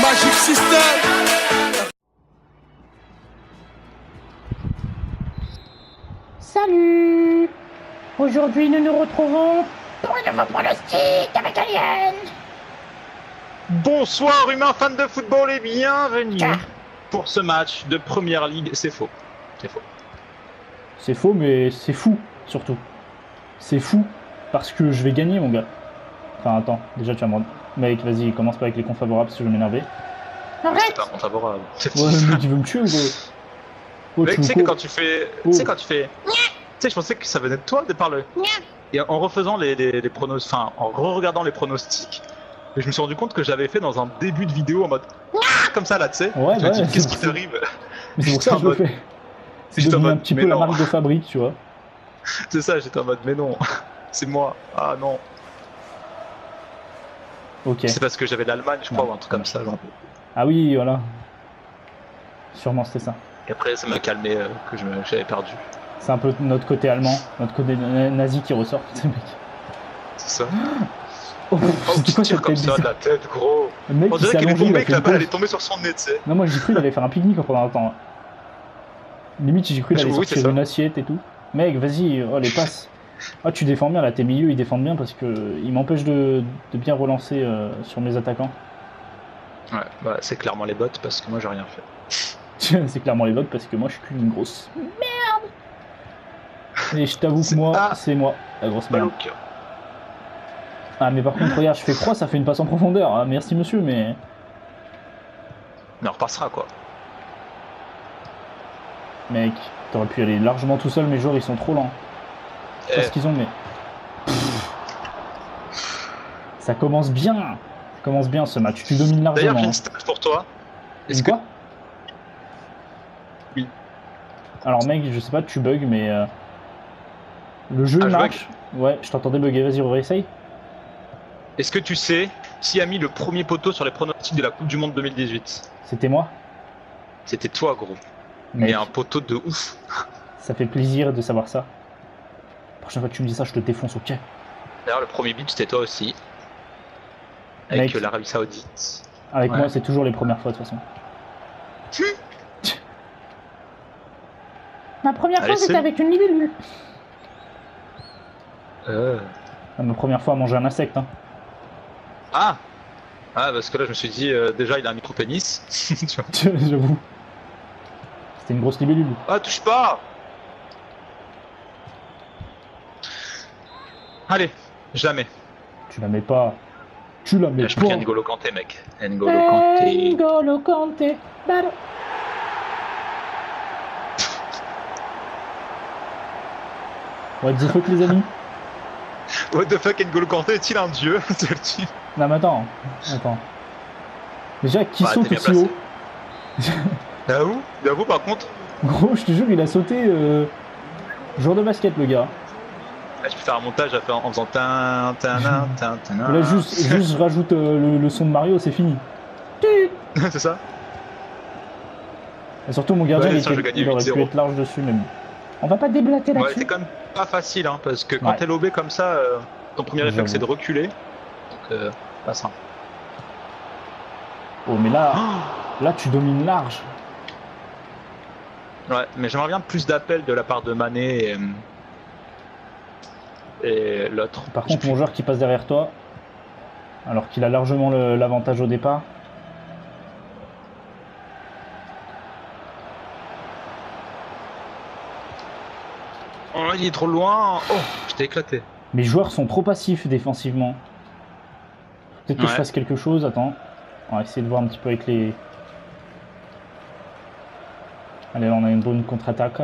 Magic System. Salut! Aujourd'hui, nous nous retrouvons pour un nouveau pronostic avec Alien! Bonsoir humains fans de football et bienvenue Ah. pour ce match de Première Ligue. C'est faux. C'est faux. C'est faux, mais c'est fou, surtout. C'est fou, parce que je vais gagner, mon gars. Enfin, attends, déjà, tu vas me... Mec, vas-y, commence pas avec les comptes favorables, si je vais m'énerver. C'est Arrête! pas favorable. Ouais, le mec, il veut me tuer ou quoi? Oh, Mec, tu tu sais veux que quoi? quand tu fais... Oh. Tu sais quand tu fais... Tu sais, je pensais que ça venait de toi, de par le... Et en refaisant les pronostics... Enfin, en re-regardant les pronostics, je me suis rendu compte que j'avais fait dans un début de vidéo en mode... Comme ça, là, tu sais. Ouais, Je me dis, ouais, qu'est-ce c'est qui pour t'arrive? Mais c'est pour ça que je le fais. C'est J'étais en devenu un mode, petit mais peu la non. marque de fabrique, tu vois. C'est ça, j'étais en mode, mais non. C'est moi. Ah non. Ok. C'est parce que j'avais l'Allemagne, je crois, Non. ou un truc comme ça. Genre. Ah oui, voilà. Sûrement, c'était ça. Et après, ça m'a calmé que j'avais perdu. C'est un peu notre côté allemand, notre côté nazi qui ressort. Mec. C'est ça. Oh, Oh, c'était tu quoi tires cette comme tête ça de bizarre? la tête, gros. Le mec, On il dirait s'est qu'il est allongé, il tombé, a que fait la une balle pause. est tombée sur son nez, tu sais. Non, moi j'ai cru qu'il allait faire un pique-nique pendant un temps. Limite, j'ai cru qu'il allait Oui, c'est sortir ça. une assiette et tout. Mec, vas-y, oh les passes. Ah, tu défends bien là, tes milieux ils défendent bien parce que ils m'empêchent de bien relancer sur mes attaquants. Ouais, bah c'est clairement les bots parce que moi j'ai rien fait. C'est clairement les votes parce que moi je suis qu'une grosse merde. Et je t'avoue que C'est- moi, Ah. c'est moi, la grosse Balle merde. au cœur. Ah, mais par contre, regarde, je fais croix, ça fait une passe en profondeur. Ah, merci monsieur, mais. Mais on repassera quoi. Mec, t'aurais pu y aller largement tout seul, mes joueurs ils sont trop lents. Je sais pas Eh. ce qu'ils ont, mais. Ça commence bien. Ça commence bien ce match. Tu domines D'ailleurs, largement. j'ai hein. une stat pour toi. Est-ce Une que. quoi? Oui. Alors, mec, je sais pas, tu bugs, mais. Le jeu Ah, je marche. Ouais, je t'entendais bugger. Vas-y, réessaye. Est-ce que tu sais qui a mis le premier poteau sur les pronostics de la Coupe du Monde 2018? C'était moi. C'était toi, gros. Mec, Mais un poteau de ouf. ça fait plaisir de savoir ça. La prochaine fois que tu me dis ça, je te défonce, ok? D'ailleurs, le premier but c'était toi aussi. Avec Mec. l'Arabie Saoudite. Avec Ouais. moi, c'est toujours les premières fois de toute façon. Ma première Allez, fois, c'était c'est- avec une libellule. Ah, ma première fois à manger un insecte, hein. Ah parce que là je me suis dit déjà il a un micro-pénis. Tu vois. J'avoue. C'était une grosse libellule. Ah touche pas. Allez, jamais. Tu la mets pas. Tu la mets Là, je crois qu'il y a pas. N'Golo Kanté mec. N'Golo Kanté. N'Golo Kanté. Ballon. What the fuck, les amis? What the fuck N'Golo Kanté est-il un dieu? Je te le dis. Non, mais attends. Attends. Déjà, qui Bah, saute t'es bien aussi placé. haut? J'avoue par contre, Gros, je te jure, il a sauté. Joueur de basket, le gars. là, je peux faire un montage en faisant tin tin tin tin. Là, juste je rajoute le son de Mario, c'est fini. C'est ça. Et surtout, mon gardien, Ouais, il, ça, je vais gagner il aurait pu 8-0. être large dessus, mais bon. On va pas déblater Ouais, là-dessus. c'est quand même pas facile hein, parce que quand Ouais. t'es lobé comme ça, ton premier réflexe c'est de J'avoue. reculer. Donc pas simple. Oh, mais là, là, tu domines large. Ouais, mais j'aimerais bien plus d'appels de la part de Mané et l'autre. Par contre, mon joueur qui passe derrière toi, alors qu'il a largement l'avantage au départ. Oh, il est trop loin. Oh, je t'ai éclaté. Mes joueurs sont trop passifs défensivement. Peut-être que je Ouais. fasse quelque chose. Attends. On va essayer de voir un petit peu avec les. Allez, là, on a une bonne contre-attaque.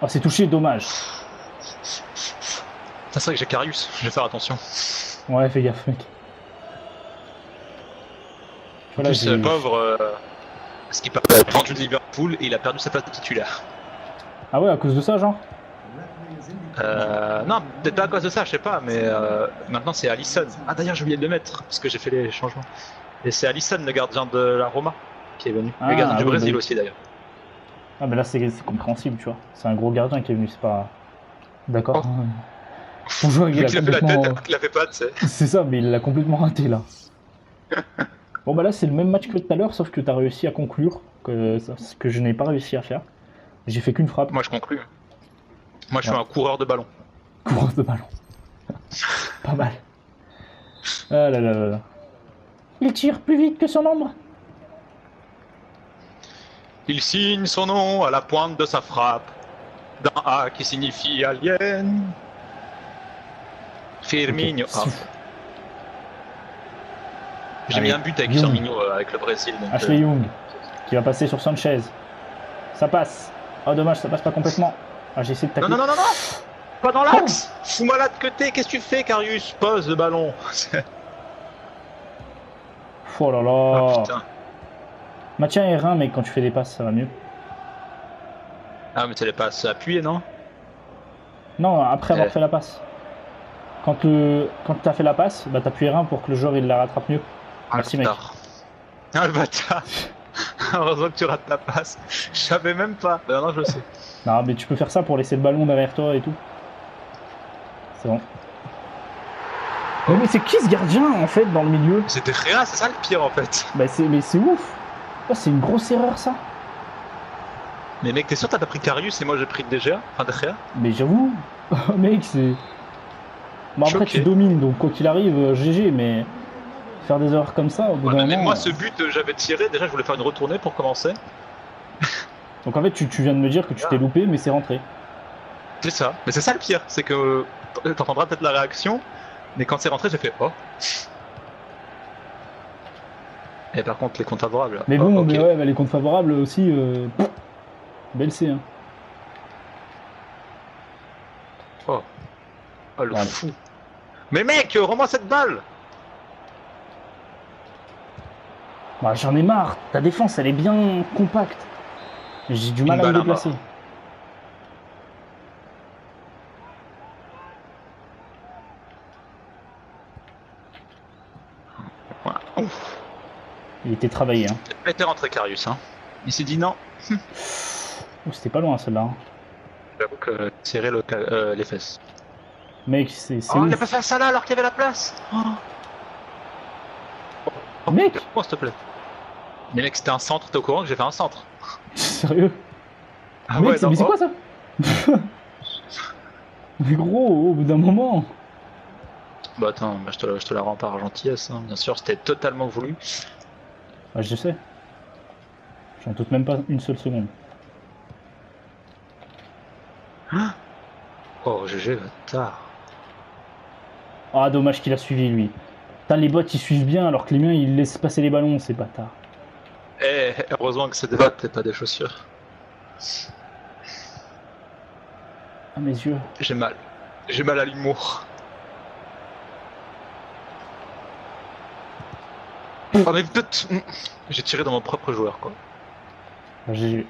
Oh, c'est touché, dommage. C'est vrai que j'ai Karius, je vais faire attention. Ouais, fais gaffe, mec. En Voilà, plus, j'ai- pauvre, parce qu'il a vendu de Liverpool et il a perdu sa place de titulaire. Ah ouais, à cause de ça, genre? Non, peut-être pas à cause de ça, je sais pas, mais maintenant c'est Alisson. Ah d'ailleurs, j'ai oublié de le mettre parce que j'ai fait les changements. Et c'est Alisson, le gardien de la Roma, qui est venu. Ah, le gardien du oui, Brésil bah- aussi d'ailleurs. Ah, mais là, c'est compréhensible, tu vois. C'est un gros gardien qui est venu, c'est pas. D'accord. Ton joueur, Vu il a qu'il a fait la complètement... tête, il a fait pas, tu sais. C'est ça, mais il l'a complètement raté là. Bon bah là c'est le même match que tout à l'heure, sauf que t'as réussi à conclure, ce que je n'ai pas réussi à faire. J'ai fait qu'une frappe. Moi, je conclus. Moi, je Ouais. suis un coureur de ballon. Course de ballon. Pas mal. Ah là là là là. Il tire plus vite que son ombre. Il signe son nom à la pointe de sa frappe, d'un A qui signifie alien. Firmino. Ok, Ah. souffle. J'ai mis Allez, un but avec Young. Firmino avec le Brésil. Donc, Ashley Young qui va passer sur Sanchez. Ça passe. Oh dommage, ça passe pas complètement. Ah j'ai essayé de tacler. Non, non, non, non, non. Pas dans l'axe. Fou malade que t'es. Qu'est-ce que tu fais, Karius? Pose le ballon. Oh là Ah là. putain. Maintien R1 mec, quand tu fais des passes ça va mieux. Ah mais c'est les passes appuyées, non? Non, après avoir Eh. fait la passe. Quand t'as fait la passe, bah t'appuies R1 pour que le joueur il la rattrape mieux. Ah, Merci, le mec. bâtard. Ah le bâtard. Heureusement que tu rates la passe. Je savais même pas. Ben non, je le sais. Non mais tu peux faire ça pour laisser le ballon derrière toi et tout. C'est bon. Mais c'est qui ce gardien en fait dans le milieu? C'était Réa, c'est ça le pire en fait. Bah mais c'est ouf. Oh, c'est une grosse erreur ça. Mais mec, t'es sûr t'as pas pris Karius et moi j'ai pris DGA? Enfin DGA? Mais j'avoue, mec c'est... Bon après Choqué. tu domines donc quoi qu'il arrive GG mais faire des erreurs comme ça au bout d'un Mais moment... moi ce but j'avais tiré, déjà je voulais faire une retournée pour commencer. Donc en fait tu viens de me dire que tu t'es loupé mais c'est rentré. C'est ça. Mais c'est ça le pire, c'est que t'entendras peut-être la réaction, mais quand c'est rentré j'ai fait oh. Et par contre les comptes favorables. Mais oh, bon, ok. mais ouais, bah, les comptes favorables aussi, belle C. Hein. Oh. Oh le Allez. fou. Mais mec, rends-moi cette balle. Bah, j'en ai marre, ta défense elle est bien compacte. J'ai du mal Une à me balle à déplacer. Voilà. Ouf. Il était travaillé. Hein. Il était rentré Karius, hein. Il s'est dit non. Oh, c'était pas loin celle-là. Hein. J'avoue que serrer les fesses. Mec, c'est Oh, il a ouf. pas fait ça là alors qu'il y avait la place. Oh. Oh, Mec oh, s'il te plaît. Mais mec, c'était un centre, t'es au courant que j'ai fait un centre? Sérieux? Ah Mec, ouais, non, mais c'est oh. quoi ça? Mais gros, au bout d'un moment. Bah attends, bah, je te la rends par gentillesse, hein. Bien sûr, c'était totalement voulu. Ah, je sais. J'en doute même pas une seule seconde. Oh, GG, bâtard. Ah, dommage qu'il a suivi lui. Putain, les bots ils suivent bien alors que les miens ils laissent passer les ballons, ces bâtards. Eh, heureusement que c'est des bottes et pas des chaussures. Ah, mes yeux. J'ai mal. J'ai mal à l'humour. Oh mais peut-être... J'ai tiré dans mon propre joueur, quoi. Ah, GG.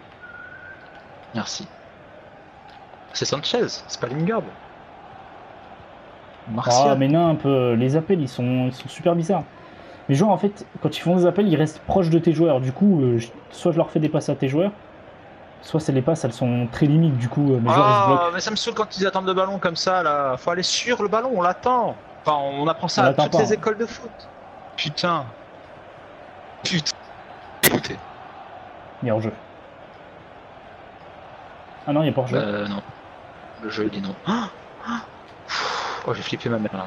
Merci. C'est Sanchez, c'est pas Lingard. Ah, Martial. mais non, un peu. Les appels, ils sont super bizarres. Les joueurs, en fait, quand ils font des appels, ils restent proches de tes joueurs. Du coup, soit je leur fais des passes à tes joueurs, soit c'est les passes, elles sont très limites. Du coup, mes joueurs, ils se Ah, bloquent. mais ça me saoule quand ils attendent le ballon comme ça, là. Faut aller sur le ballon, on l'attend. Enfin, on apprend ça On à l'attend toutes pas, les hein. écoles de foot. Putain. Putain. Écoutez. Il y a hors-jeu. Ah non, il n'y a pas hors-jeu. Non. Le jeu, il dit non. Oh, j'ai flippé ma mère, là.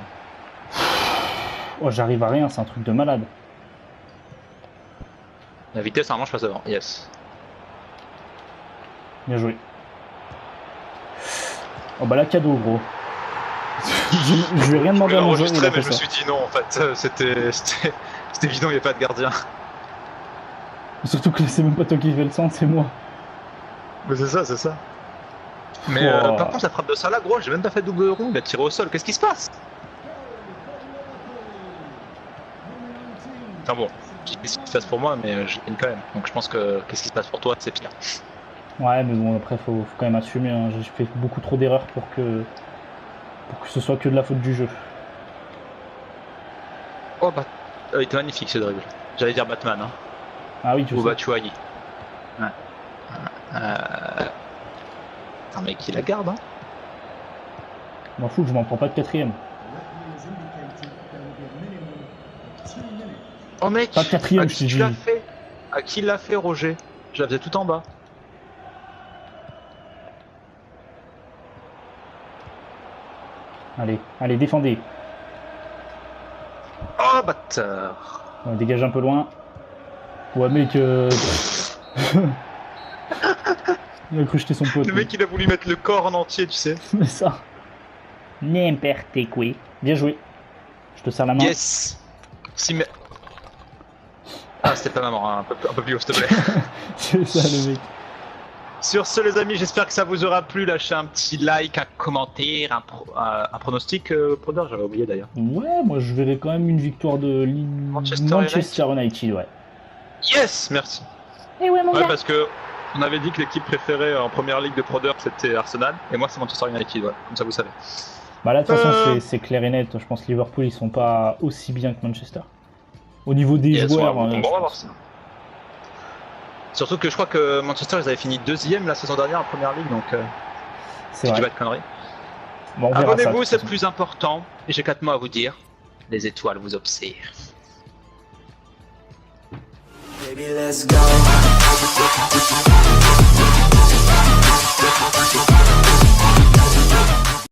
Oh, j'arrive à rien, c'est un truc de malade. La vitesse, normalement, je passe devant. Yes. Bien joué. Oh bah là, cadeau, gros. Je lui ai rien Je demandé voulais à mon joueur, il l'enregistrer, a mais fait je me ça. suis dit non, en fait. C'était évident, il n'y a pas de gardien. Surtout que c'est même pas toi qui fais le centre, c'est moi. Mais c'est ça, c'est ça. Mais Oh. par contre, la frappe de Salah, gros, j'ai même pas fait double rond, il a tiré au sol. Qu'est-ce qui se passe? Enfin bon, je sais pas ce qui se passe pour moi, mais je gagne quand même. Donc je pense que qu'est-ce qui se passe pour toi, c'est pire. Ouais, mais bon, après, faut quand même assumer. Hein. J'ai fait beaucoup trop d'erreurs pour que ce soit que de la faute du jeu. Oh bah, il était magnifique ce dribble. J'allais dire Batman, hein. Ah oui, tu Ou sais. Batshuayi. Ouais. Un mec qui la garde, hein. Je m'en fous, je m'en prends pas de quatrième. Oh mec, Pas de quatrième, à je qui t'ai tu dit. l'as fait? À qui l'a fait Roger? Je la faisais tout en bas. Allez, allez, défendez. Oh bâtard. Ouais, dégage un peu loin. Ouais, mec. Il a cru jeter son pote. Le mec il a voulu mettre le corps en entier, tu sais. C'est ça. N'importe quoi. Bien joué. Je te serre la main. Yes. Si mais... Ah c'était pas maman, hein. un peu plus haut s'il te plaît. C'est ça le mec. Sur ce les amis, j'espère que ça vous aura plu. Lâchez un petit like, un commentaire, un pronostic pour l'heure, j'avais oublié d'ailleurs. Ouais, moi je verrais quand même une victoire de Manchester United, ouais. Yes, merci. Eh ouais, mon Ouais gars. parce que on avait dit que l'équipe préférée en première ligue de Pro Dirt c'était Arsenal, et moi c'est Manchester United, ouais, comme ça vous savez. Bah là de toute façon c'est clair et net. Je pense que Liverpool ils sont pas aussi bien que Manchester. Au niveau des Yes, joueurs. on va je voir pense. ça. Surtout que je crois que Manchester ils avaient fini deuxième la saison dernière en première ligue, donc C'est si tu vrai. vas de conneries. Bon, on verra ça, de Abonnez-vous, toute c'est le façon. plus important. Et j'ai 4 mots à vous dire. Les étoiles vous observent. Baby, let's go.